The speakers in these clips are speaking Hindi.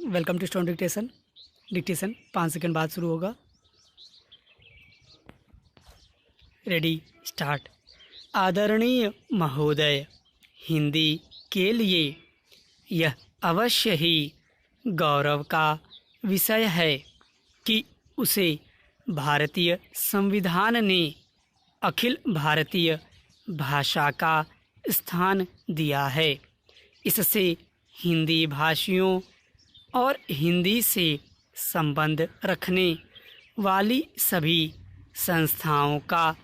Welcome to stone dictation. Dictation 5 second बाद शुरू होगा। Ready start. आदरणीय महोदय, हिंदी के लिए यह अवश्य ही गौरव का विषय है कि उसे भारतीय संविधान ने अखिल भारतीय भाषा का स्थान दिया है। इससे हिंदी भाषियों और हिंदी से संबंध रखने वाली सभी संस्थाओं का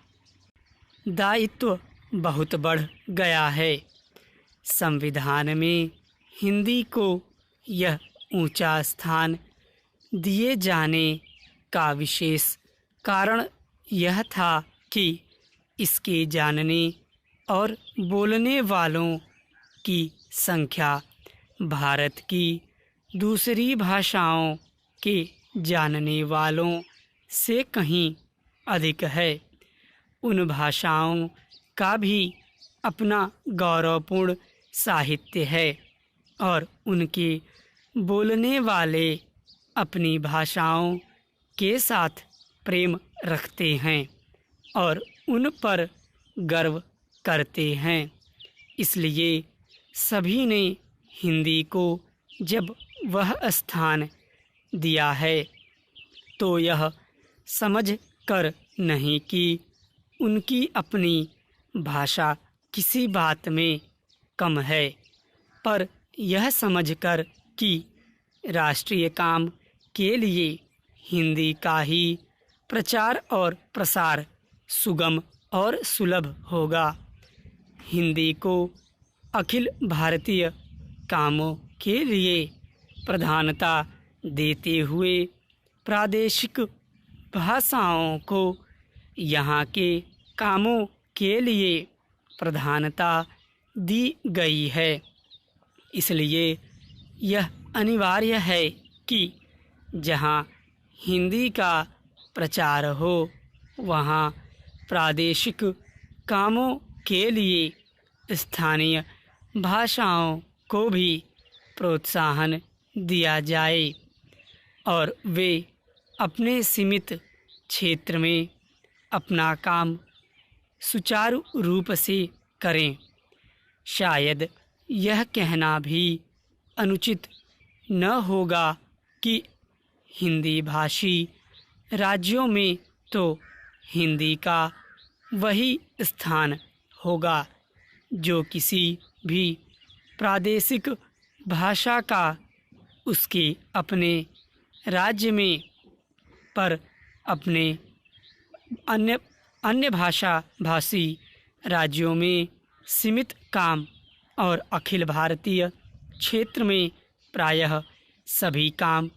दायित्व बहुत बढ़ गया है। संविधान में हिंदी को यह ऊंचा स्थान दिए जाने का विशेष कारण यह था कि इसके जानने और बोलने वालों की संख्या भारत की दूसरी भाषाओं के जानने वालों से कहीं अधिक है। उन भाषाओं का भी अपना गौरवपूर्ण साहित्य है और उनके बोलने वाले अपनी भाषाओं के साथ प्रेम रखते हैं और उन पर गर्व करते हैं। इसलिए सभी ने हिंदी को जब वह स्थान दिया है तो यह समझ कर नहीं कि उनकी अपनी भाषा किसी बात में कम है, पर यह समझकर कि राष्ट्रीय काम के लिए हिंदी का ही प्रचार और प्रसार सुगम और सुलभ होगा। हिंदी को अखिल भारतीय कामों के लिए प्रधानता देते हुए प्रादेशिक भाषाओं को यहाँ के कामों के लिए प्रधानता दी गई है। इसलिए यह अनिवार्य है कि जहाँ हिंदी का प्रचार हो वहाँ प्रादेशिक कामों के लिए स्थानीय भाषाओं को भी प्रोत्साहन दिया जाए और वे अपने सीमित क्षेत्र में अपना काम सुचारू रूप से करें। शायद यह कहना भी अनुचित न होगा कि हिंदी भाषी राज्यों में तो हिंदी का वही स्थान होगा जो किसी भी प्रादेशिक भाषा का उसके अपने राज्य में, पर अपने अन्य भाषी राज्यों में सीमित काम और अखिल भारतीय क्षेत्र में प्रायः सभी काम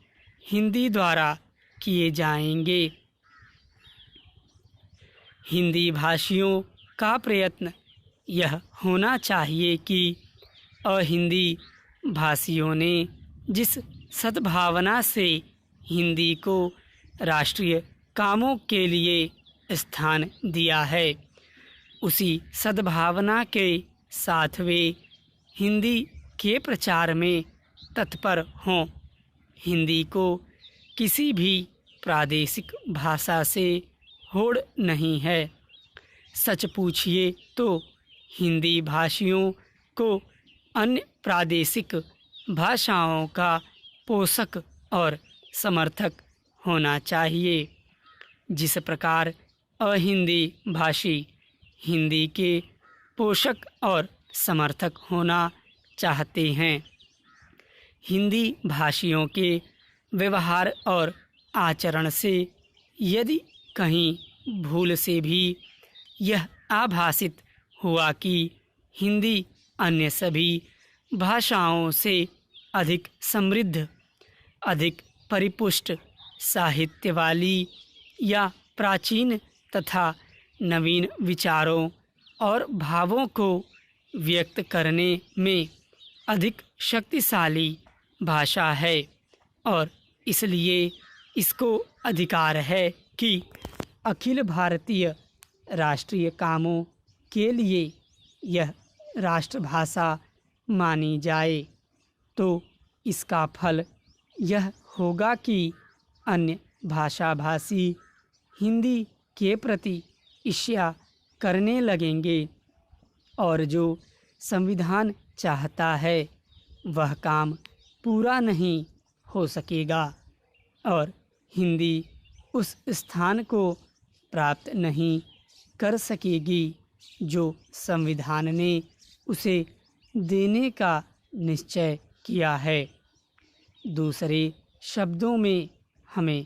हिंदी द्वारा किए जाएंगे। हिंदी भाषियों का प्रयत्न यह होना चाहिए कि अहिंदी भाषियों ने जिस सद्भावना से हिंदी को राष्ट्रीय कामों के लिए स्थान दिया है, उसी सद्भावना के साथ वे हिंदी के प्रचार में तत्पर हों। हिंदी को किसी भी प्रादेशिक भाषा से होड़ नहीं है। सच पूछिए तो हिंदी भाषियों को अन्य प्रादेशिक भाषाओं का पोषक और समर्थक होना चाहिए। जिस प्रकार अहिंदी भाषी हिंदी के पोषक और समर्थक होना चाहते हैं, हिंदी भाषियों के व्यवहार और आचरण से यदि कहीं भूल से भी यह आभासित हुआ कि हिंदी अन्य सभी भाषाओं से अधिक समृद्ध, अधिक परिपुष्ट साहित्य वाली या प्राचीन तथा नवीन विचारों और भावों को व्यक्त करने में अधिक शक्तिशाली भाषा है और इसलिए इसको अधिकार है कि अखिल भारतीय राष्ट्रीय कामों के लिए यह राष्ट्रभाषा मानी जाए, तो इसका फल यह होगा कि अन्य भाषाभाषी हिंदी के प्रति ईर्ष्या करने लगेंगे और जो संविधान चाहता है वह काम पूरा नहीं हो सकेगा और हिंदी उस स्थान को प्राप्त नहीं कर सकेगी जो संविधान ने उसे देने का निश्चय किया है। दूसरे शब्दों में हमें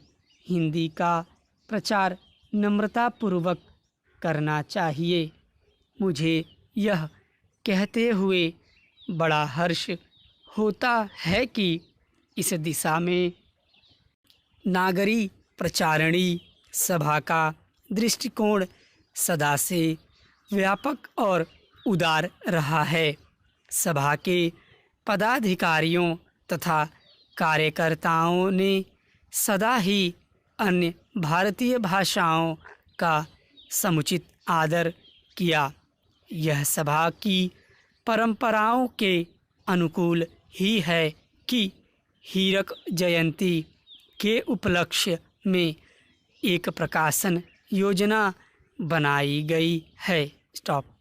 हिंदी का प्रचार नम्रतापूर्वक करना चाहिए। मुझे यह कहते हुए बड़ा हर्ष होता है कि इस दिशा में नागरी प्रचारणी सभा का दृष्टिकोण सदा से व्यापक और उदार रहा है। सभा के पदाधिकारियों तथा कार्यकर्ताओं ने सदा ही अन्य भारतीय भाषाओं का समुचित आदर किया। यह सभा की परंपराओं के अनुकूल ही है कि हीरक जयंती के उपलक्ष्य में एक प्रकाशन योजना बनाई गई है। स्टॉप।